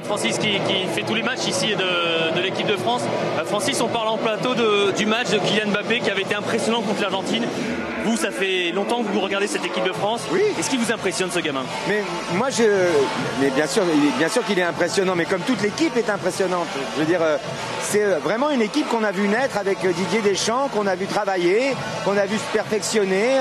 Francis qui fait tous les matchs ici de l'équipe de France. Francis, on parle en plateau du match de Kylian Mbappé qui avait été impressionnant contre l'Argentine. Vous, ça fait longtemps que vous regardez cette équipe de France. Oui. Est-ce qu'il vous impressionne, ce gamin? Mais moi, mais bien sûr qu'il est impressionnant, mais comme toute l'équipe est impressionnante. Je veux dire, c'est vraiment une équipe qu'on a vu naître avec Didier Deschamps, qu'on a vu travailler, qu'on a vu se perfectionner,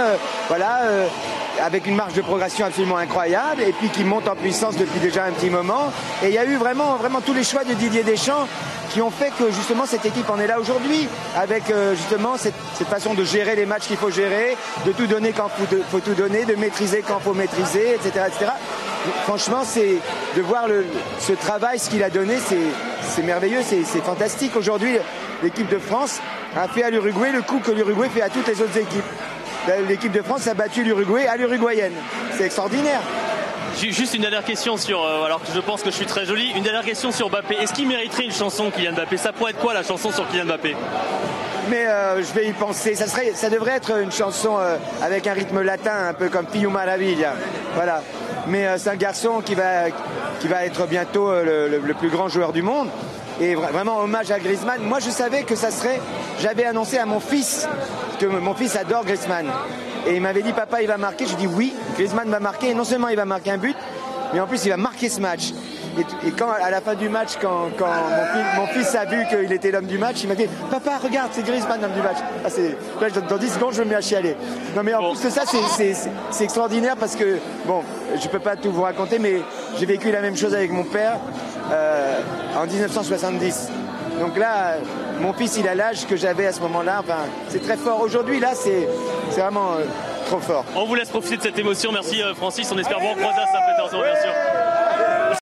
avec une marge de progression absolument incroyable, et puis qui monte en puissance depuis déjà un petit moment. Et il y a eu vraiment tous les choix de Didier Deschamps qui ont fait que justement cette équipe en est là aujourd'hui, avec justement cette façon de gérer les matchs qu'il faut gérer, de tout donner quand il faut tout donner, de maîtriser quand il faut maîtriser, etc., etc. Franchement, c'est de voir ce travail, ce qu'il a donné, c'est merveilleux, c'est fantastique. Aujourd'hui, l'équipe de France a fait à l'Uruguay le coup que l'Uruguay fait à toutes les autres équipes. L'équipe de France a battu l'Uruguay à l'uruguayenne. C'est extraordinaire. Juste une dernière question sur, alors que je pense que je suis très joli, une dernière question sur Mbappé. Est-ce qu'il mériterait une chanson, Kylian Mbappé? Ça pourrait être quoi la chanson sur Kylian Mbappé? Mais je vais y penser. Ça devrait être une chanson avec un rythme latin, un peu comme Pillo Maravilla. Voilà. Mais c'est un garçon qui va être bientôt le plus grand joueur du monde. Et vraiment hommage à Griezmann. Moi, je savais que ça serait... J'avais annoncé à mon fils, que mon fils adore Griezmann. Et il m'avait dit, papa, il va marquer. J'ai dit oui, Griezmann va marquer. Et non seulement il va marquer un but, mais en plus il va marquer ce match. Et quand, à la fin du match, quand mon fils a vu qu'il était l'homme du match, il m'a dit, papa, regarde, c'est Griezmann l'homme du match. Là, dans 10 secondes, je me mets à chialer. Non, mais en plus de ça, c'est extraordinaire parce que, bon, je peux pas tout vous raconter, mais j'ai vécu la même chose avec mon père en 1970. Donc là, mon fils, il a l'âge que j'avais à ce moment-là. Enfin, c'est très fort. Aujourd'hui, là, c'est vraiment trop fort. On vous laisse profiter de cette émotion. Merci Francis. On espère vous recroiser à Saint-Pétersbourg, bien sûr.